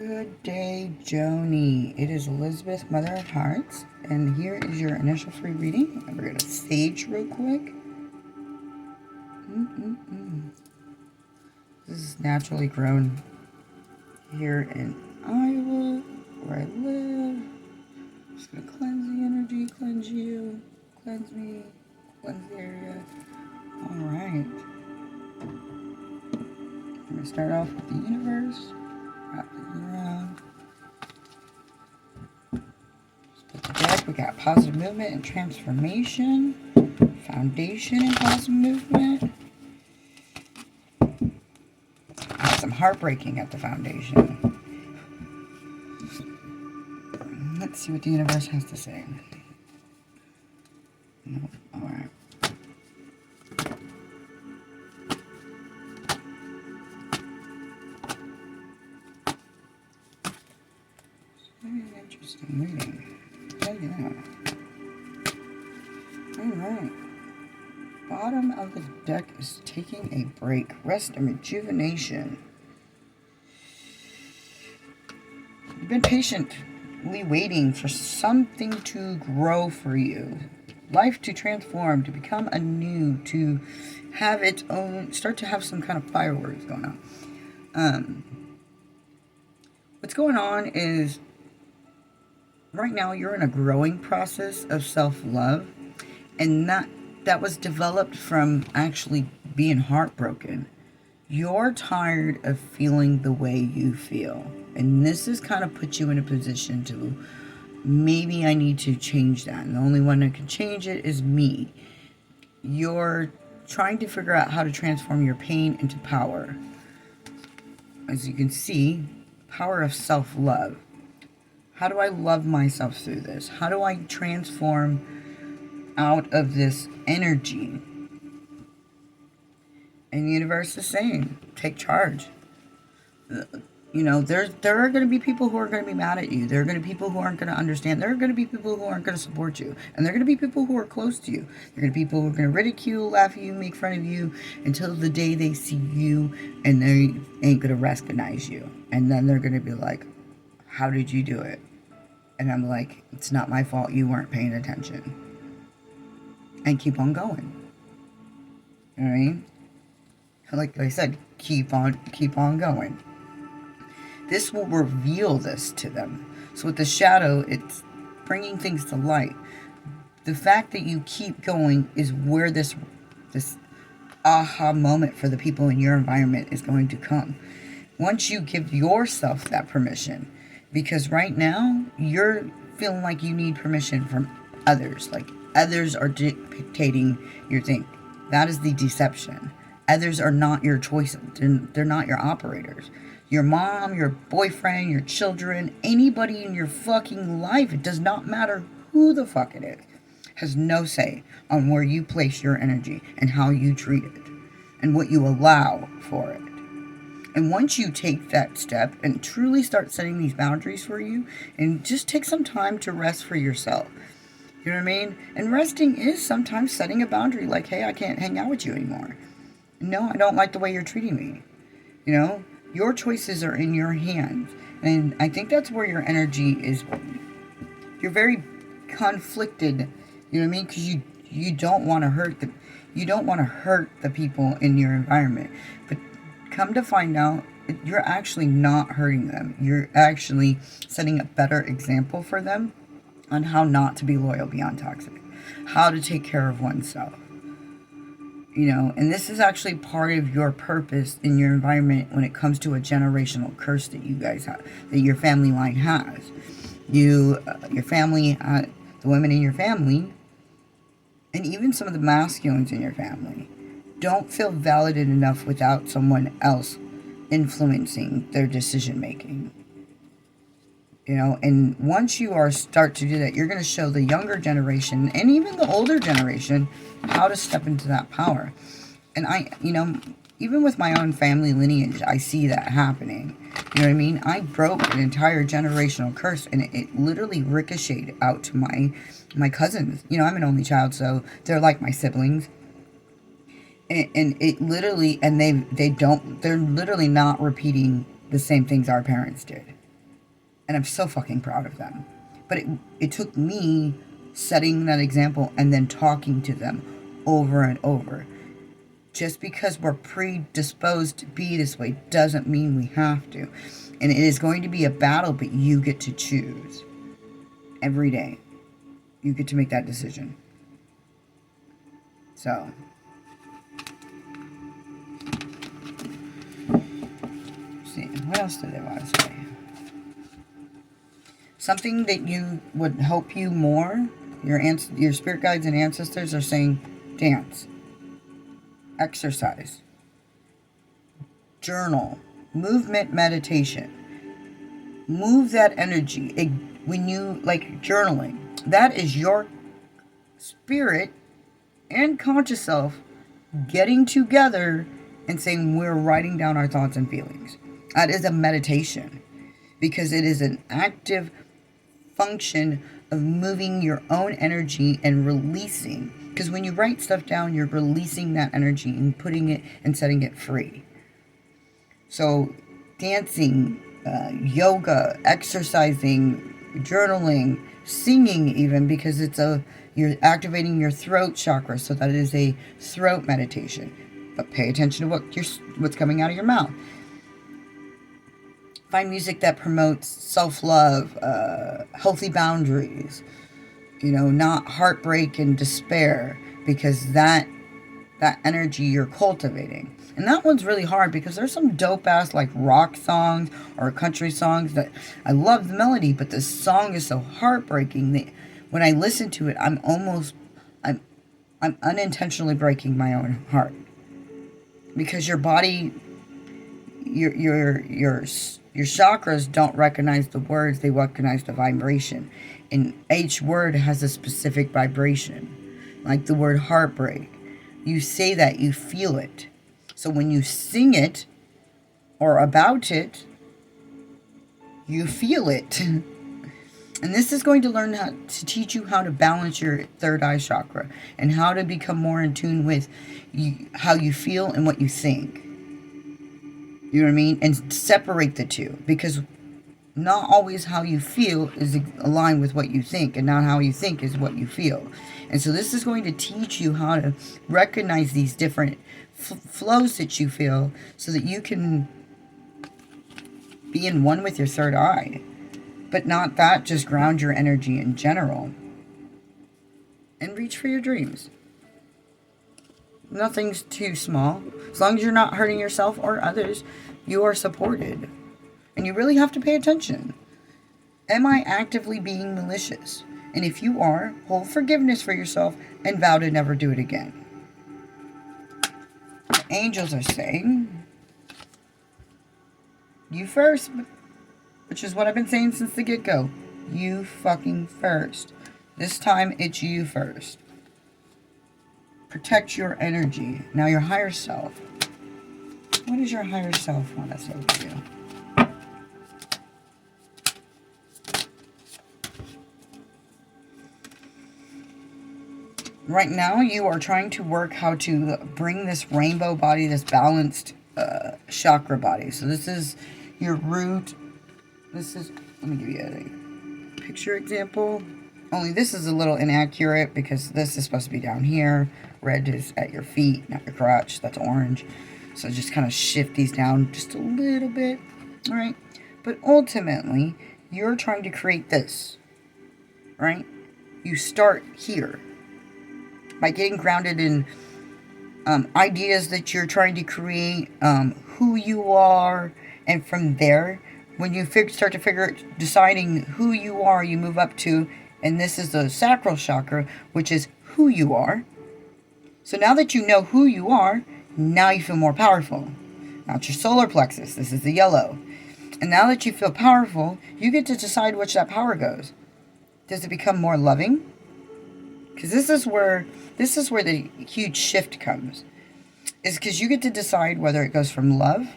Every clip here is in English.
Good day, Joanie. It is Elizabeth, Mother of Hearts, and here is your initial free reading. We're going to sage real quick. This is naturally grown here in Iowa, where I live. Just going to cleanse the energy, cleanse you, cleanse me, cleanse the area. Alright. I'm going to start off with the universe. Wrap it around. Split the deck. We got positive movement and transformation. Foundation and positive movement. I have some heartbreaking at the foundation. Let's see what the universe has to say. Nope. Alright. Very interesting reading. Tell you that. Alright. Bottom of the deck is taking a break. Rest and rejuvenation. You've been patiently waiting for something to grow for you. Life to transform, to become anew, to have its own, start to have some kind of fireworks going on. What's going on is, right now you're in a growing process of self-love, and that was developed from actually being heartbroken. You're tired of feeling the way you feel, and this has kind of put you in a position to, maybe I need to change that, and the only one that can change it is me. You're trying to figure out how to transform your pain into power. As you can see, power of self-love. How do I love myself through this? How do I transform out of this energy? And the universe is saying, take charge. You know, there are going to be people who are going to be mad at you. There are going to be people who aren't going to understand. There are going to be people who aren't going to support you. And there are going to be people who are close to you. There are going to be people who are going to ridicule, laugh at you, make fun of you until the day they see you and they ain't going to recognize you. And then they're going to be like, how did you do it? And I'm like, it's not my fault you weren't paying attention. And keep on going. You know what I mean? Like I said, keep on going. This will reveal this to them. So with the shadow, it's bringing things to light. The fact that you keep going is where this aha moment for the people in your environment is going to come. Once you give yourself that permission. Because right now, you're feeling like you need permission from others. Like others are dictating your thing. That is the deception. Others are not your choices. They're not your operators. Your mom, your boyfriend, your children, anybody in your fucking life, it does not matter who the fuck it is, has no say on where you place your energy and how you treat it and what you allow for it. And once you take that step and truly start setting these boundaries for you, and just take some time to rest for yourself. You know what I mean? And resting is sometimes setting a boundary like, hey, I can't hang out with you anymore. No, I don't like the way you're treating me. You know, your choices are in your hands. And I think that's where your energy is. You're very conflicted, you know what I mean? Because you don't want to hurt the people in your environment. But come to find out, you're actually not hurting them. You're actually setting a better example for them on how not to be loyal beyond toxic. How to take care of oneself. You know, and this is actually part of your purpose in your environment when it comes to a generational curse that you guys have, that your family line has. Your family, the women in your family, and even some of the masculines in your family, don't feel validated enough without someone else influencing their decision making. You know, and once you start to do that, you're going to show the younger generation and even the older generation how to step into that power. And even with my own family lineage, I see that happening. You know what I mean? I broke an entire generational curse, and it literally ricocheted out to my cousins. You know, I'm an only child, so they're like my siblings. And it literally, and they're literally not repeating the same things our parents did. And I'm so fucking proud of them. But it took me setting that example and then talking to them over and over. Just because we're predisposed to be this way doesn't mean we have to. And it is going to be a battle, but you get to choose. Every day. You get to make that decision. So. Let's see. What else did they want to say? Something that you would help you more. Your spirit guides and ancestors are saying dance. Exercise. Journal. Movement meditation. Move that energy. When you like journaling, that is your spirit and conscious self getting together and saying we're writing down our thoughts and feelings. That is a meditation because it is an active function of moving your own energy and releasing. Because when you write stuff down, you're releasing that energy and putting it and setting it free. So dancing, yoga, exercising, journaling, singing even, because you're activating your throat chakra, so that it is a throat meditation. But pay attention to what's coming out of your mouth. Find music that promotes self-love, healthy boundaries, not heartbreak and despair, because that energy you're cultivating. And that one's really hard because there's some dope ass like rock songs or country songs that I love the melody, but the song is so heartbreaking that when I listen to it, I'm unintentionally breaking my own heart. Because your body, your chakras don't recognize the words, they recognize the vibration. And each word has a specific vibration. Like the word heartbreak. You say that, you feel it. So when you sing it or about it, you feel it. And this is going to learn how to teach you how to balance your third eye chakra and how to become more in tune with how you feel and what you think. You know what I mean? And separate the two, because not always how you feel is aligned with what you think, and not how you think is what you feel. And so this is going to teach you how to recognize these different flows that you feel so that you can be in one with your third eye. But not that, just ground your energy in general. And reach for your dreams. Nothing's too small. As long as you're not hurting yourself or others, you are supported. And you really have to pay attention. Am I actively being malicious? And if you are, hold forgiveness for yourself and vow to never do it again. The angels are saying, you first, which is what I've been saying since the get-go. You fucking first. This time, it's you first. Protect your energy. Now, your higher self. What does your higher self want to say to you? Right now, you are trying to work how to bring this rainbow body, this balanced chakra body. So this is your root. This is, let me give you a picture example. Only this is a little inaccurate because this is supposed to be down here. Red is at your feet, not your crotch. That's orange. So just kind of shift these down just a little bit. All right. But ultimately, you're trying to create this. Right? You start here. By getting grounded in ideas that you're trying to create, who you are, and from there, when you start to deciding who you are, you move up to, and this is the sacral chakra, which is who you are. So now that you know who you are, now you feel more powerful. Now it's your solar plexus. This is the yellow. And now that you feel powerful, you get to decide which that power goes. Does it become more loving? Because this is where the huge shift comes. Is because you get to decide whether it goes from love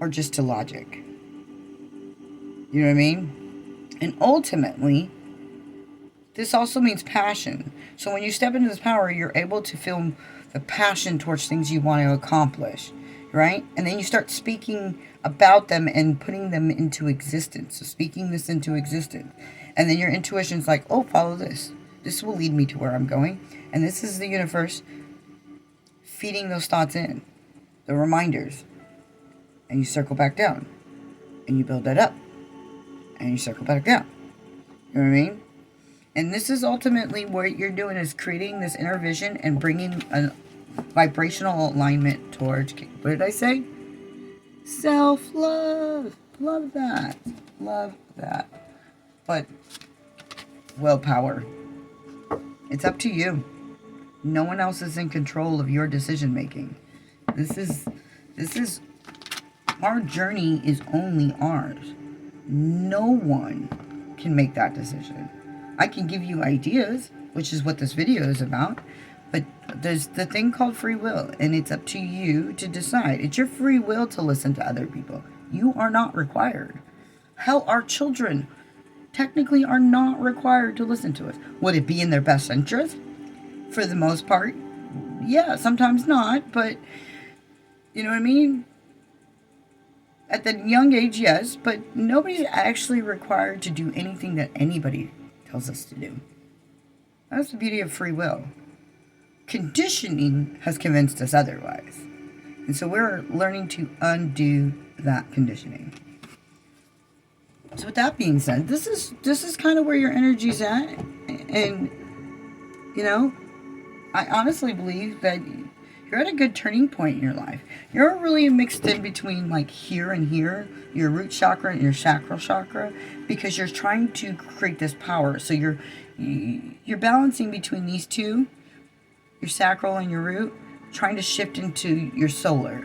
or just to logic. You know what I mean? And ultimately, this also means passion. So when you step into this power, you're able to feel the passion towards things you want to accomplish, right? And then you start speaking about them and putting them into existence. So speaking this into existence. And then your intuition's like, oh, follow this. This will lead me to where I'm going. And this is the universe feeding those thoughts in, the reminders. And you circle back down. And you build that up. And you circle back down. You know what I mean? And this is ultimately what you're doing, is creating this inner vision and bringing a vibrational alignment towards, what did I say? Self-love. Love that. Love that. But willpower. It's up to you. No one else is in control of your decision making. This is our journey is only ours. No one can make that decision. I can give you ideas, which is what this video is about, but there's the thing called free will, and it's up to you to decide. It's your free will to listen to other people. You are not required. Hell, our children technically are not required to listen to us. Would it be in their best interest? For the most part, yeah, sometimes not, but you know what I mean? At the young age, yes, but nobody's actually required to do anything that anybody tells us to do. That's the beauty of free will. Conditioning has convinced us otherwise. And so we're learning to undo that conditioning. So with that being said, this is kind of where your energy's at. And, you know, I honestly believe that you're at a good turning point in your life. You're really mixed in between like here and here, your root chakra and your sacral chakra, because you're trying to create this power. So you're balancing between these two, your sacral and your root, trying to shift into your solar,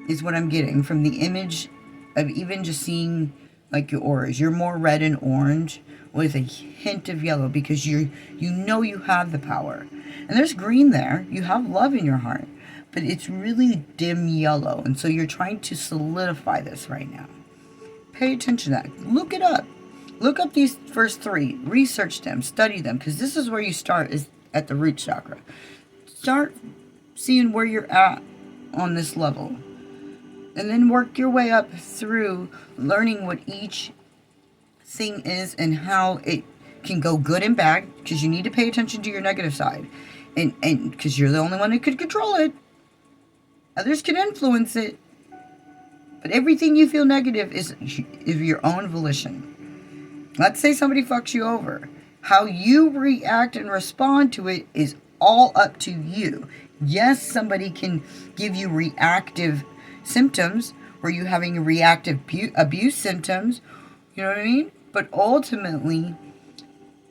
is what I'm getting from the image of even just seeing like your auras. You're more red and orange with a hint of yellow because you know you have the power. And there's green there. You have love in your heart. But it's really dim yellow. And so you're trying to solidify this right now. Pay attention to that. Look it up. Look up these first three. Research them. Study them. Because this is where you start, is at the root chakra. Start seeing where you're at on this level. And then work your way up through learning what each thing is and how it can go good and bad, because you need to pay attention to your negative side, and because you're the only one who could control it. Others can influence it, but everything you feel negative is of your own volition. Let's say somebody fucks you over. How you react and respond to it is all up to you. Yes, somebody can give you reactive symptoms, where you're having reactive abuse symptoms, you know what I mean? But ultimately,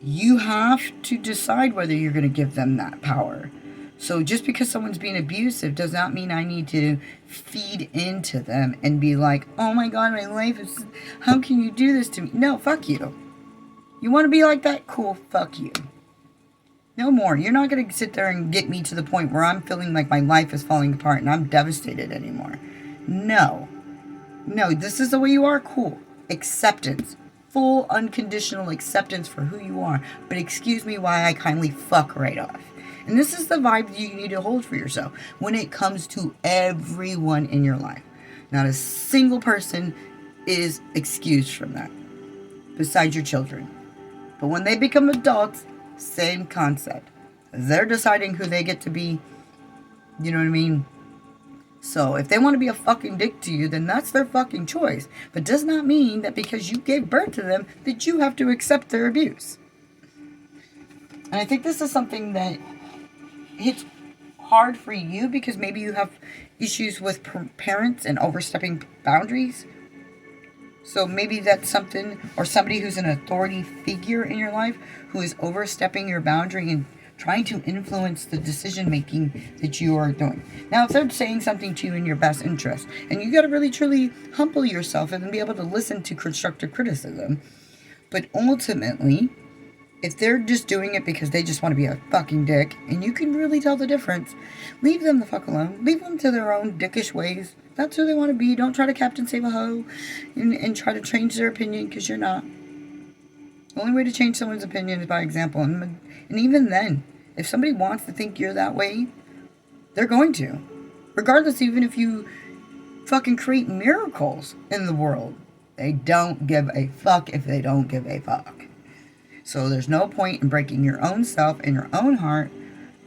you have to decide whether you're going to give them that power. So just because someone's being abusive does not mean I need to feed into them and be like, oh my God, my life is, how can you do this to me? No, fuck you. You want to be like that? Cool, fuck you. No more. You're not going to sit there and get me to the point where I'm feeling like my life is falling apart and I'm devastated anymore. No. No, this is the way you are. Cool. Acceptance. Full unconditional acceptance for who you are. But excuse me why I kindly fuck right off. And this is the vibe you need to hold for yourself when it comes to everyone in your life. Not a single person is excused from that, besides your children. But when they become adults, same concept. They're deciding who they get to be. You know what I mean? So if they want to be a fucking dick to you, then that's their fucking choice. But does not mean that because you gave birth to them, that you have to accept their abuse. And I think this is something that hits hard for you because maybe you have issues with parents and overstepping boundaries. So maybe that's something, or somebody who's an authority figure in your life who is overstepping your boundary and trying to influence the decision making that you are doing. Now, if they're saying something to you in your best interest, and you got to really truly humble yourself and be able to listen to constructive criticism, but ultimately, if they're just doing it because they just want to be a fucking dick, and you can really tell the difference, leave them the fuck alone. Leave them to their own dickish ways. That's who they want to be. Don't try to Captain Save a Hoe and try to change their opinion, because you're not. The only way to change someone's opinion is by example. And even then, if somebody wants to think you're that way, they're going to. Regardless, even if you fucking create miracles in the world. They don't give a fuck if they don't give a fuck. So there's no point in breaking your own self and your own heart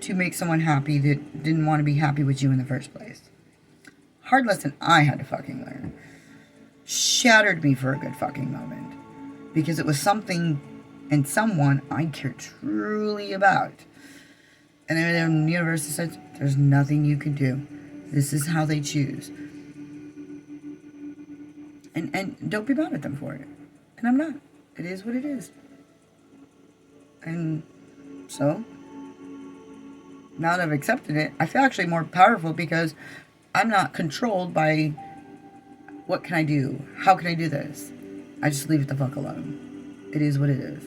to make someone happy that didn't want to be happy with you in the first place. Hard lesson I had to fucking learn. Shattered me for a good fucking moment. Because it was something and someone I care truly about. And then the universe said, there's nothing you can do. This is how they choose. And don't be mad at them for it. And I'm not. It is what it is. And so, now that I've accepted it, I feel actually more powerful because I'm not controlled by what can I do? How can I do this? I just leave it the fuck alone. It is what it is.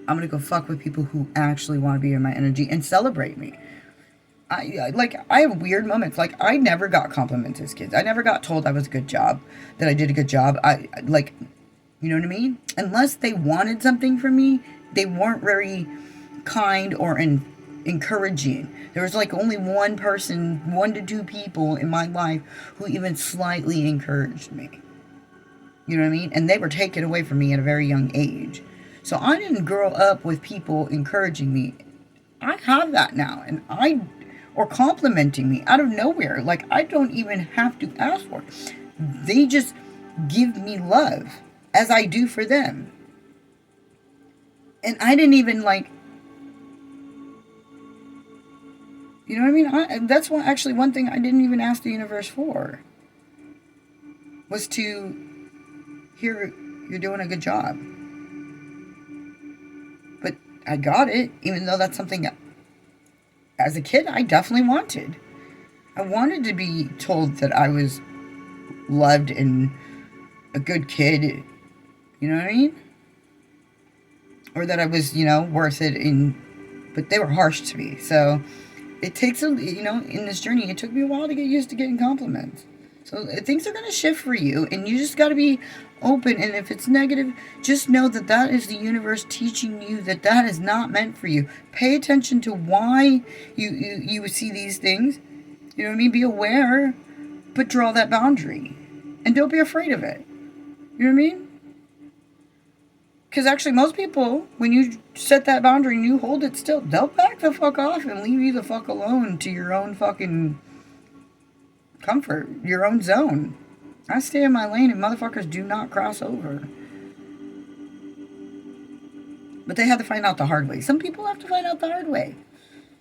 I'm going to go fuck with people who actually want to be in my energy and celebrate me. I have weird moments. Like, I never got compliments as kids. I never got told I was a good job, that I did a good job. You know what I mean? Unless they wanted something from me, they weren't very kind or encouraging. There was like only one person, 1 to 2 people in my life who even slightly encouraged me. You know what I mean? And they were taken away from me at a very young age. So I didn't grow up with people encouraging me. I have that now. Or complimenting me out of nowhere. Like, I don't even have to ask for it. They just give me love as I do for them. And I didn't even you know what I mean? That's one thing I didn't even ask the universe for. Was to hear you're doing a good job. But I got it, even though that's something as a kid I definitely wanted. I wanted to be told that I was loved and a good kid. You know what I mean? Or that I was, worth it. But they were harsh to me. So it takes in this journey, it took me a while to get used to getting compliments. So things are going to shift for you, and you just got to be open. And if it's negative, just know that is the universe teaching you that is not meant for you. Pay attention to why you see these things. You know what I mean? Be aware, but draw that boundary. And don't be afraid of it. You know what I mean? Because actually most people, when you set that boundary and you hold it still, they'll back the fuck off and leave you the fuck alone to your own fucking comfort, your own zone. I stay in my lane and motherfuckers do not cross over. But they had to find out the hard way. Some people have to find out the hard way.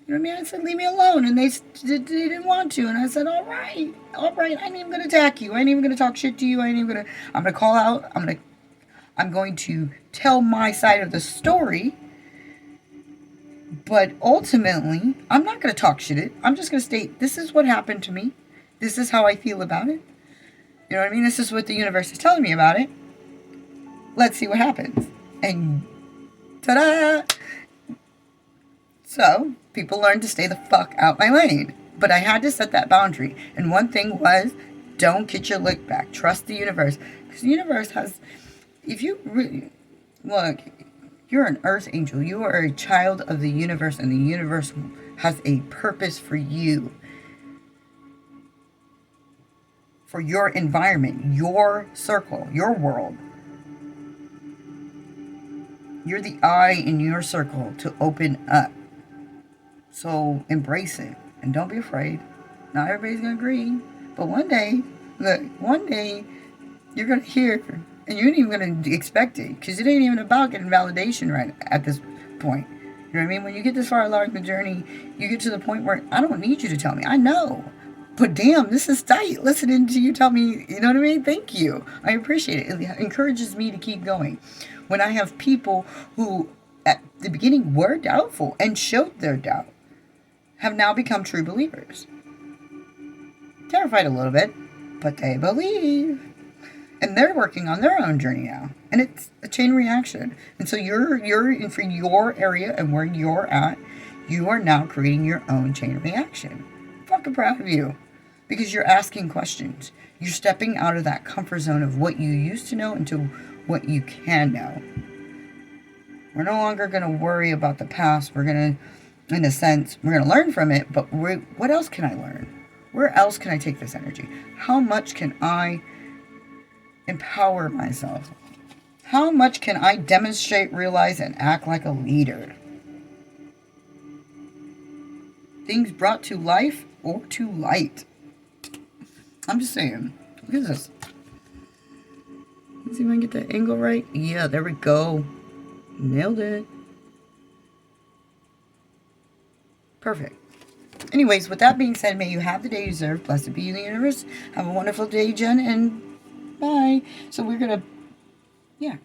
You know what I mean? I said, leave me alone. And they didn't want to. And I said, all right. I ain't even going to attack you. I ain't even going to talk shit to you. I'm going to call out. I'm going to tell my side of the story. But ultimately, I'm not going to talk shit. I'm just going to state, this is what happened to me. This is how I feel about it. You know what I mean? This is what the universe is telling me about it. Let's see what happens. And ta-da! So, people learned to stay the fuck out my lane. But I had to set that boundary. And one thing was, don't get your lick back. Trust the universe. Because the universe has... If you really... Look, you're an earth angel. You are a child of the universe. And the universe has a purpose for you. For your environment, your circle, your world. You're the eye in your circle to open up. So embrace it. And don't be afraid. Not everybody's going to agree. But one day, you're going to hear, and you ain't even going to expect it. Because it ain't even about getting validation right at this point. You know what I mean? When you get this far along the journey, you get to the point where I don't need you to tell me. I know. But damn, this is tight. Listening to you tell me, you know what I mean? Thank you. I appreciate it. It encourages me to keep going. When I have people who at the beginning were doubtful and showed their doubt, have now become true believers. Terrified a little bit, but they believe. And they're working on their own journey now. And it's a chain reaction. And so you're in for your area and where you're at, you are now creating your own chain reaction. Fucking proud of you. Because you're asking questions. You're stepping out of that comfort zone of what you used to know into what you can know. We're no longer going to worry about the past. We're going to, in a sense, we're going to learn from it. But what else can I learn? Where else can I take this energy? How much can I empower myself? How much can I demonstrate, realize, and act like a leader? Things brought to life or to light. I'm just saying. Look at this. Let's see if I can get the angle right. Yeah, there we go. Nailed it. Perfect. Anyways, with that being said, may you have the day you deserve. Blessed be the universe. Have a wonderful day, Jen, and bye. So we're going to, yeah.